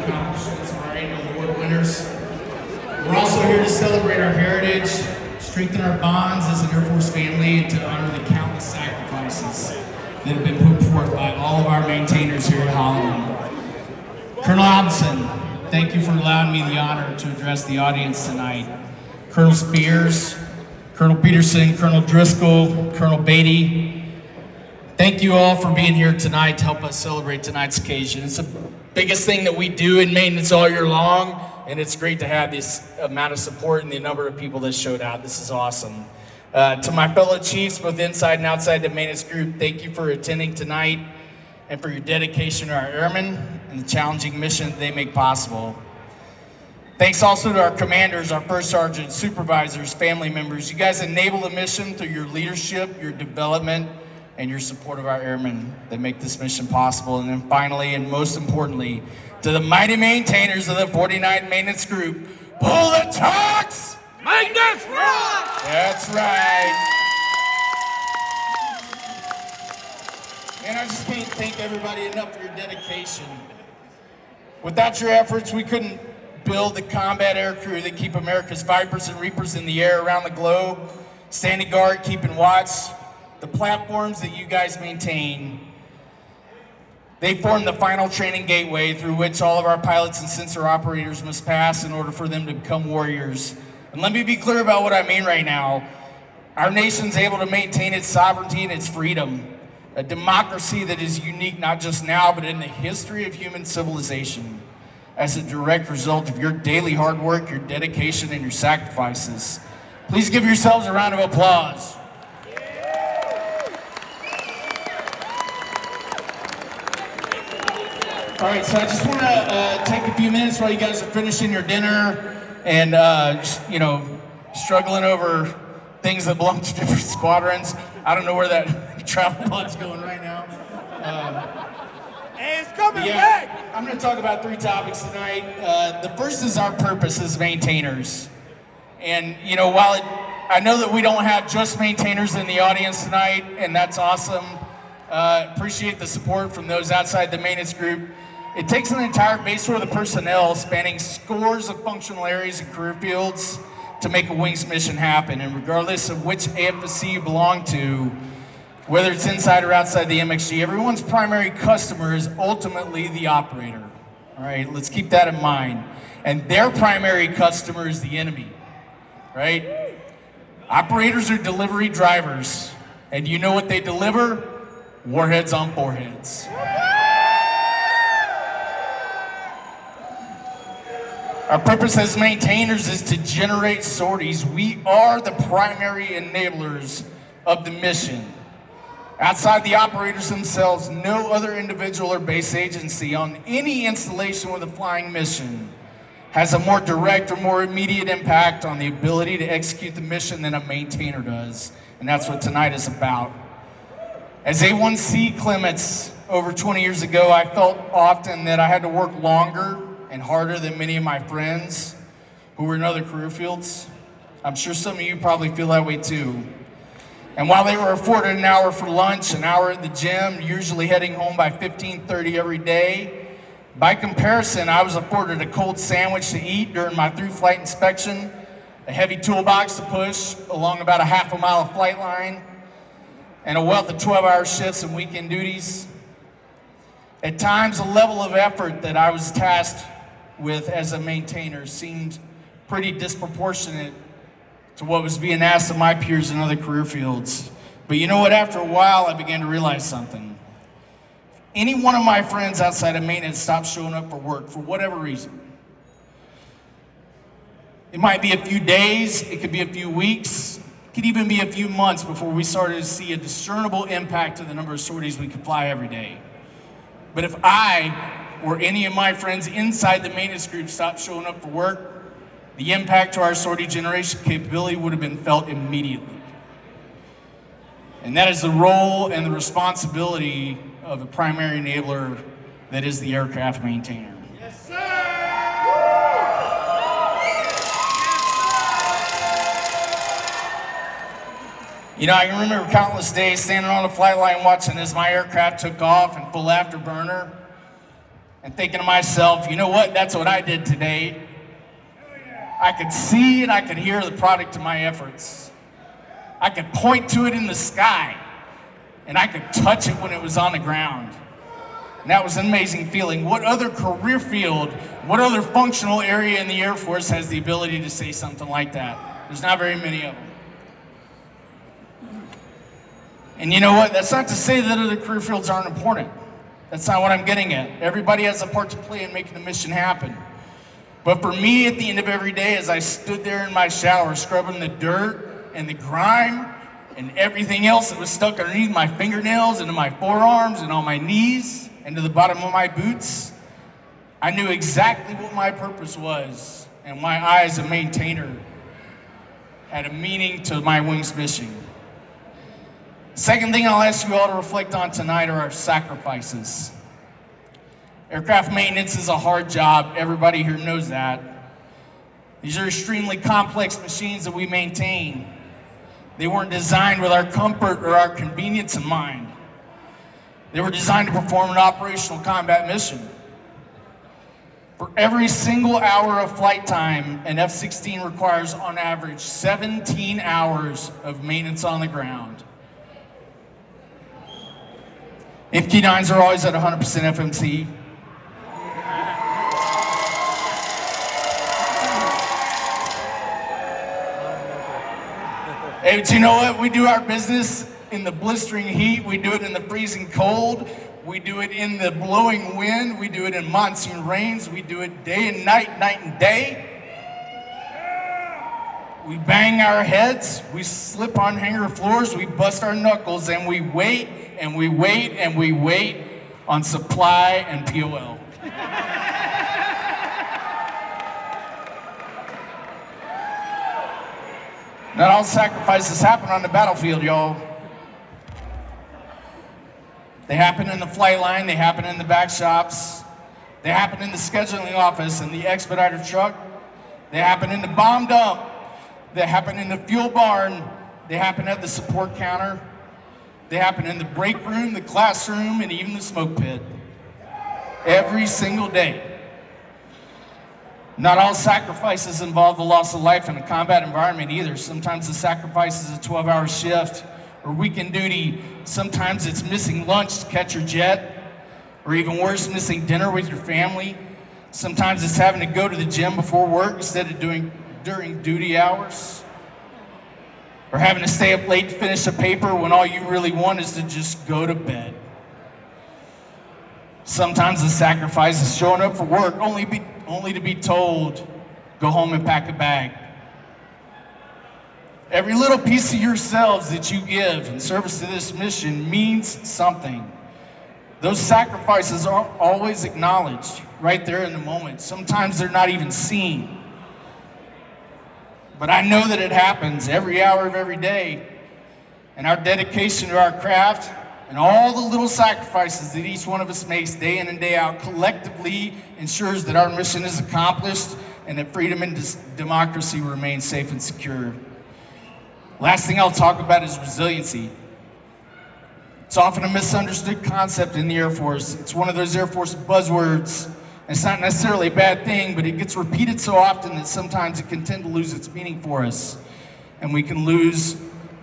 accomplishments, our annual award winners. We're also here to celebrate our heritage, strengthen our bonds as an Air Force family, and to honor the countless sacrifices that have been put forth by all of our maintainers here at Holloman. Colonel Albinson, thank you for allowing me the honor to address the audience tonight. Colonel Spears, Colonel Peterson, Colonel Driscoll, Colonel Beatty, thank you all for being here tonight to help us celebrate tonight's occasion. It's the biggest thing that we do in maintenance all year long, and it's great to have this amount of support and the number of people that showed out. This is awesome. To my fellow chiefs, both inside and outside the maintenance group, thank you for attending tonight and for your dedication to our airmen and the challenging mission that they make possible. Thanks also to our commanders, our first sergeants, supervisors, family members. You guys enable the mission through your leadership, your development, and your support of our airmen that make this mission possible. And then finally, and most importantly, to the mighty maintainers of the 49th Maintenance Group, pull the trucks! Maintenance rock! That's right. And I just can't thank everybody enough for your dedication. Without your efforts, we couldn't build the combat air crew that keep America's Vipers and Reapers in the air around the globe, standing guard, keeping watch. The platforms that you guys maintain, they form the final training gateway through which all of our pilots and sensor operators must pass in order for them to become warriors. And let me be clear about what I mean right now. Our nation's able to maintain its sovereignty and its freedom, a democracy that is unique not just now, but in the history of human civilization, as a direct result of your daily hard work, your dedication, and your sacrifices. Please give yourselves a round of applause. All right, so I just want to take a few minutes while you guys are finishing your dinner and just, struggling over things that belong to different squadrons. I don't know where that travel pod's going right now. And it's coming back. I'm going to talk about 3 topics tonight. The first is our purpose as maintainers. And, while I know that we don't have just maintainers in the audience tonight, and that's awesome. Appreciate the support from those outside the maintenance group. It takes an entire base worth of personnel spanning scores of functional areas and career fields to make a wings mission happen. And regardless of which AFSC you belong to, whether it's inside or outside the MXG, everyone's primary customer is ultimately the operator. All right, let's keep that in mind. And their primary customer is the enemy, right? Operators are delivery drivers, and you know what they deliver? Warheads on foreheads. Our purpose as maintainers is to generate sorties. We are the primary enablers of the mission. Outside the operators themselves, no other individual or base agency on any installation with a flying mission has a more direct or more immediate impact on the ability to execute the mission than a maintainer does. And that's what tonight is about. As A1C Clements over 20 years ago, I felt often that I had to work longer and harder than many of my friends who were in other career fields. I'm sure some of you probably feel that way too. And while they were afforded an hour for lunch, an hour at the gym, usually heading home by 15:30 every day, by comparison, I was afforded a cold sandwich to eat during my through-flight inspection, a heavy toolbox to push along about a half a mile of flight line, and a wealth of 12-hour shifts and weekend duties. At times, the level of effort that I was tasked with as a maintainer seemed pretty disproportionate to what was being asked of my peers in other career fields. But you know what? After a while, I began to realize something. Any one of my friends outside of maintenance stopped showing up for work for whatever reason. It might be a few days, it could be a few weeks, it could even be a few months before we started to see a discernible impact to the number of sorties we could fly every day. But if I or any of my friends inside the maintenance group stopped showing up for work, the impact to our sortie generation capability would have been felt immediately. And that is the role and the responsibility of a primary enabler that is the aircraft maintainer. Yes, sir! I can remember countless days standing on the flight line watching as my aircraft took off in full afterburner. and thinking to myself, you know what, that's what I did today. I could see and I could hear the product of my efforts. I could point to it in the sky, and I could touch it when it was on the ground. And that was an amazing feeling. What other career field, what other functional area in the Air Force has the ability to say something like that? There's not very many of them. And you know what? That's not to say that other career fields aren't important. That's not what I'm getting at. Everybody has a part to play in making the mission happen. But for me, at the end of every day, as I stood there in my shower, scrubbing the dirt and the grime and everything else that was stuck underneath my fingernails, into my forearms and on my knees and to the bottom of my boots, I knew exactly what my purpose was, and my I, as a maintainer, had a meaning to my wing's mission. Second thing I'll ask you all to reflect on tonight are our sacrifices. Aircraft maintenance is a hard job. Everybody here knows that. These are extremely complex machines that we maintain. They weren't designed with our comfort or our convenience in mind. They were designed to perform an operational combat mission. For every single hour of flight time, an F-16 requires on average 17 hours of maintenance on the ground. MQ-9s are always at 100% FMC. Hey, but you know what? We do our business in the blistering heat. We do it in the freezing cold. We do it in the blowing wind. We do it in monsoon rains. We do it day and night, night and day. We bang our heads. We slip on hangar floors. We bust our knuckles, and we wait and we wait and we wait on supply and POL. Not all sacrifices happen on the battlefield, y'all. They happen in the flight line, they happen in the back shops, they happen in the scheduling office, in the expediter truck, they happen in the bomb dump, they happen in the fuel barn, they happen at the support counter, they happen in the break room, the classroom, and even the smoke pit. Every single day. Not all sacrifices involve the loss of life in a combat environment either. Sometimes the sacrifice is a 12-hour shift or weekend duty. Sometimes it's missing lunch to catch your jet, or even worse, missing dinner with your family. Sometimes it's having to go to the gym before work instead of during duty hours, or having to stay up late to finish a paper when all you really want is to just go to bed. Sometimes the sacrifice is showing up for work only to be told, go home and pack a bag. Every little piece of yourselves that you give in service to this mission means something. Those sacrifices aren't always acknowledged right there in the moment. Sometimes they're not even seen. But I know that it happens every hour of every day. And our dedication to our craft and all the little sacrifices that each one of us makes day in and day out collectively ensures that our mission is accomplished and that freedom and democracy remain safe and secure. Last thing I'll talk about is resiliency. It's often a misunderstood concept in the Air Force. It's one of those Air Force buzzwords. It's not necessarily a bad thing, but it gets repeated so often that sometimes it can tend to lose its meaning for us. And we can lose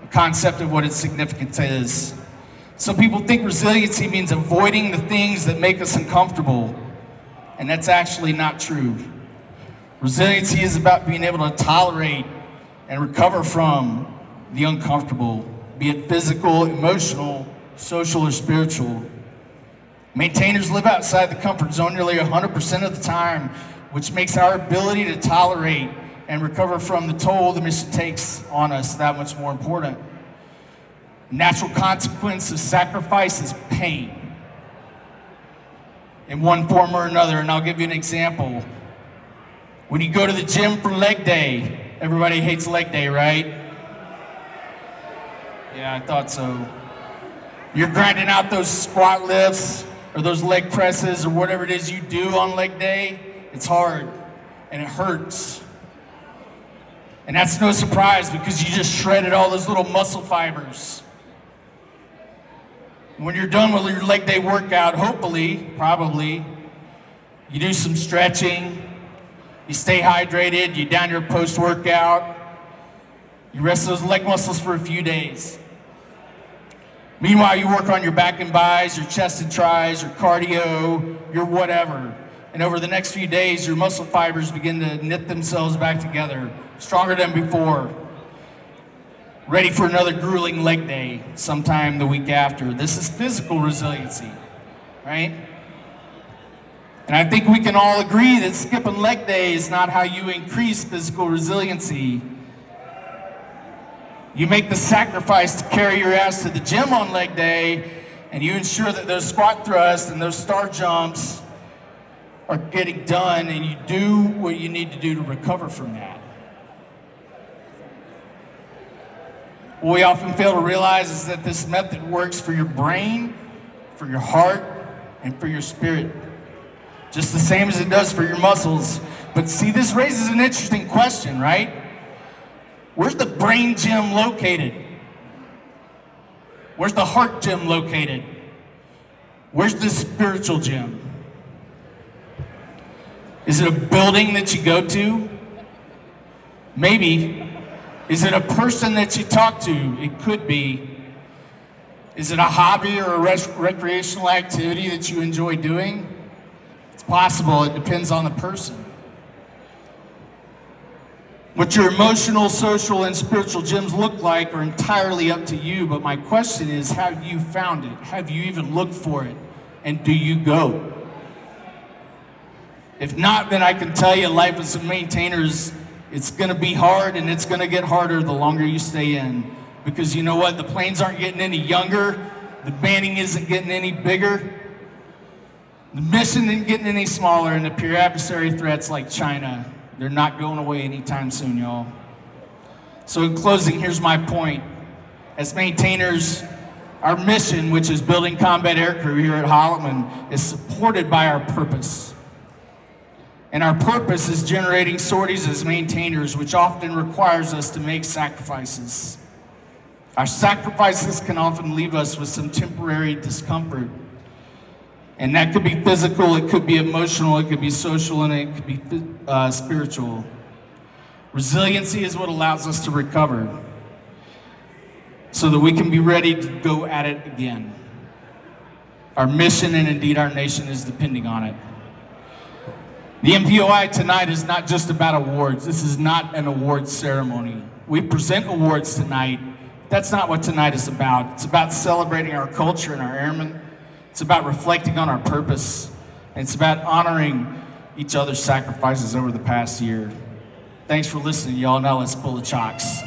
a concept of what its significance is. Some people think resiliency means avoiding the things that make us uncomfortable, and that's actually not true. Resiliency is about being able to tolerate and recover from the uncomfortable, be it physical, emotional, social, or spiritual. Maintainers live outside the comfort zone nearly 100% of the time, which makes our ability to tolerate and recover from the toll the mission takes on us that much more important. Natural consequence of sacrifice is pain in one form or another, and I'll give you an example. When you go to the gym for leg day, everybody hates leg day, right? Yeah, I thought so. You're grinding out those squat lifts or those leg presses or whatever it is you do on leg day. It's hard and it hurts. And that's no surprise because you just shredded all those little muscle fibers. When you're done with your leg day workout, hopefully, probably, You do some stretching, you stay hydrated, you down your post-workout, you rest those leg muscles for a few days. Meanwhile, you work on your back and bis, your chest and tris, your cardio, your whatever. And over the next few days, your muscle fibers begin to knit themselves back together, stronger than before. Ready for another grueling leg day sometime the week after. This is physical resiliency, right? And I think we can all agree that skipping leg day is not how you increase physical resiliency. You make the sacrifice to carry your ass to the gym on leg day, and you ensure that those squat thrusts and those star jumps are getting done, and you do what you need to do to recover from that. What we often fail to realize is that this method works for your brain, for your heart, and for your spirit, just the same as it does for your muscles. But see, this raises an interesting question, right? Where's the brain gym located? Where's the heart gym located? Where's the spiritual gym? Is it a building that you go to? Maybe. Is it a person that you talk to? It could be. Is it a hobby or a recreational activity that you enjoy doing? It's possible. It depends on the person. What your emotional, social, and spiritual gyms look like are entirely up to you, but my question is, have you found it? Have you even looked for it? And do you go? If not, then I can tell you life as a maintainer it's gonna be hard, and it's gonna get harder the longer you stay in. Because you know what? The planes aren't getting any younger, the banding isn't getting any bigger, the mission isn't getting any smaller, and the pure adversary threats like China, they're not going away anytime soon, y'all. So in closing, here's my point. As maintainers, our mission, which is building combat aircrew here at Holloman, is supported by our purpose. And our purpose is generating sorties as maintainers, which often requires us to make sacrifices. Our sacrifices can often leave us with some temporary discomfort. And that could be physical, it could be emotional, it could be social, and it could be spiritual. Resiliency is what allows us to recover so that we can be ready to go at it again. Our mission, and indeed our nation, is depending on it. The MPOI tonight is not just about awards. This is not an awards ceremony. We present awards tonight. That's not what tonight is about. It's about celebrating our culture and our airmen. It's about reflecting on our purpose. And it's about honoring each other's sacrifices over the past year. Thanks for listening, y'all. Now let's pull the chocks.